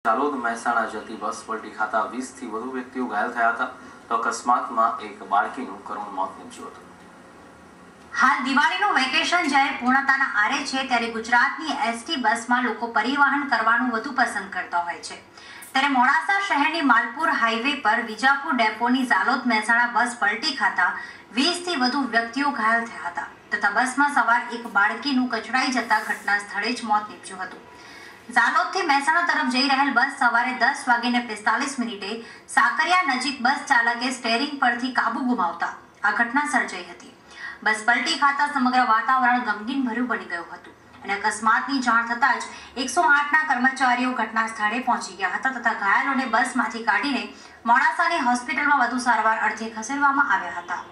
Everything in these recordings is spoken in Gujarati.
જાલોદ મહેસાણા જતી બસ પલટી ખાતા 20 થી વધુ વ્યક્તિઓ ઘાયલ થયા હતા તો અકસ્માતમાં એક બાળકીનું કરુણ મોત નીપજ્યું હતું। હાલ દિવાળીનું વેકેશન જ્યારે પૂર્ણતાના આરે છે ત્યારે ગુજરાતની એસટી બસમાં લોકો પરિવહન કરવાનું વધુ પસંદ કરતા હોય છે। ત્યારે મોડાસા શહેરની માલપુર હાઈવે પર વિજાપુર ડેપોની જાલોદ મહેસાણા બસ પલટી ખાતા 20 થી વધુ વ્યક્તિઓ ઘાયલ થયા હતા તથા બસમાં સવાર એક બાળકીનું કચડાઈ જતા ઘટના સ્થળે જ મોત નીપજ્યું હતું। જાલોદથી મહેસાણા તરફ જઈ રહેલ બસ સવારે 10:45 સાકરિયા નજીક બસ ચાલકે સ્ટેરિંગ પરથી કાબુ ગુમાવતા આ ઘટના સર્જાઈ હતી। બસ પલટી ખાતા સમગ્ર વાતાવરણ ગમગીન ભર્યું બની ગયું હતું અને અકસ્માતની જાણ થતાં જ 108ના કર્મચારીઓ ઘટના સ્થળે પહોંચી ગયા હતા તથા ઘાયલોને બસમાંથી કાઢીને મોડાસાની હોસ્પિટલમાં વધુ સારવાર અર્થે ખસેડવામાં આવ્યા હતા।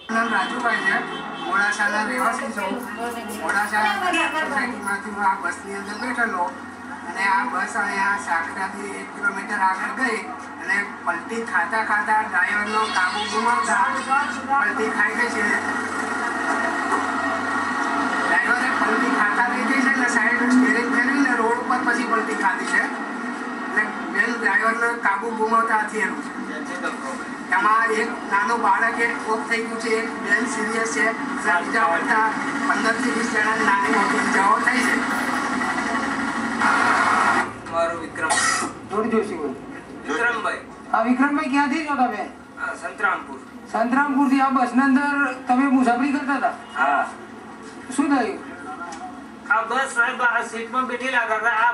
રાજુભાઈ છે, મોડાસાના રહેવાસી છું। મોડાસા સોસાયટીમાંથી હું આ બસની અંદર બેઠેલો અને આ બસ અહીંયા સાકરાથી 1 કિલોમીટર આગળ ગઈ અને પલટી ખાતા ડ્રાઈવરનો કાબુ ગુમાવતા પલટી ખાઈ ગઈ છે। ડ્રાઈવરે પલટી ખાતા રહી ગઈ છે એટલે સાઈડ સ્ટેરિંગ ફેરવીને રોડ ઉપર પછી પલટી ખાધી છે એટલે બેન ડ્રાઈવરનો કાબુ ગુમાવતા થયેલું છે। એમાં એક નાનું બાળક ઓફ થઈ ગયું છે, એક બેન સિરિયસ છે, બીજા બધા 15 થી 20 જણાની નાની મોટી ઇજાઓ થઈ છે। મારું વિક્રમ જોડી જોશી બોલ વિક્રમભાઈ। આ વિક્રમભાઈ ક્યાંથી છો તમે? સંતરામપુર। સંતરામપુર થી આ બસના અંદર તમે મુસાફરી કરતા હતા? હા। શું થયું? આ બસ સાહેબ આ સીટમાં બેઠેલા હતા, આ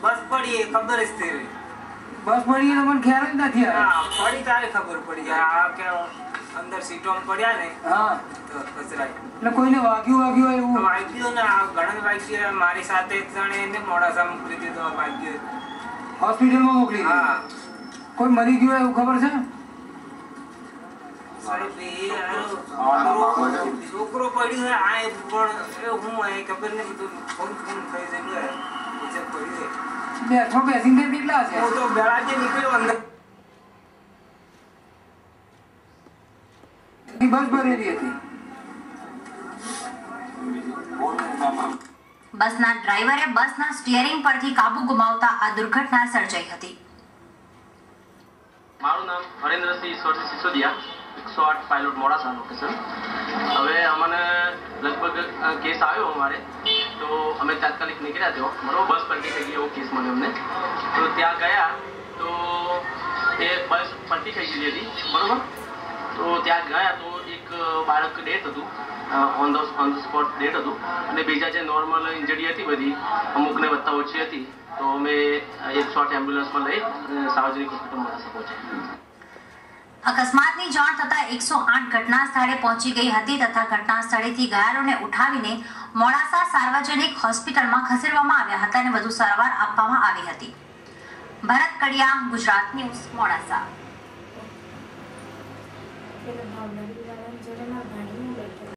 બસ પડી એ ખબર જ થઈ રહી। બસ પડી તો મને ખ્યાલ જ નથી આવ્યો। હા, પડી તારે ખબર પડી આ કે અંદર સીટોમાં પડ્યા ને હા તો કચરાય એટલે કોઈને વાગ્યું એવું? વાગ્યું ને આ ઘણા વાગ્યું। મારી સાથે એક જણે એને મોડાસા મોકલી દીધો, વાગ્યું હોસ્પિટલમાં મોકલી દીધો? હા। કોઈ મરી ગયું એવું ખબર છે? સાહેબ એ છોકરો પડ્યો હોય આ પણ હું ખબર ને બધું ફોન થઈ જાય બેઠો પેસેન્જર કેટલા છે? હું તો બેળાજે નીકળ્યો અંદર। બસ ભરેલી હતી? બસના ડ્રાઈવરે બસના સ્ટીયરિંગ પરથી કાબુ ગુમાવતા આ દુર્ઘટના સર્જાઈ હતી। મારું નામ હરેન્દ્રસિંહ ઈશ્વરસિંહ સિસોદિયા, 108 પાયલોટ મોડાસા લોકેશન। હવે અમને લગભગ કેસ આવ્યો અમારે તો અમે તાત્કાલિક નીકળ્યા થયો, બરોબર। બસ પલટી થઈ ગઈ એવો કેસ મળ્યો અમને તો ત્યાં ગયા તો એ બસ પલટી થઈ ગયેલી હતી, બરોબર। તો ત્યાં ગયા તો એક બાળક ડેથ હતું, ઓન ધ સ્પોટ ડેથ હતું અને બીજા જે નોર્મલ ઇન્જરી હતી બધી અમુકને વધતા ઓછી હતી તો અમે 108 એમ્બ્યુલન્સમાં લઈ સાર્વજનિક હોસ્પિટલ મોડાસા પહોંચ્યા। અકસ્માતની જાણ થતા 108 ઘટના સ્થળે પહોંચી ગઈ હતી તથા ઘટના સ્થળેથી ઘાયલોને ઉઠાવીને મોડાસા સાર્વજનિક હોસ્પિટલમાં ખસેડવામાં આવ્યા હતા અને વધુ સારવાર આપવામાં આવી હતી। ભરત કડિયા, ગુજરાત ન્યૂઝ, મોડાસા।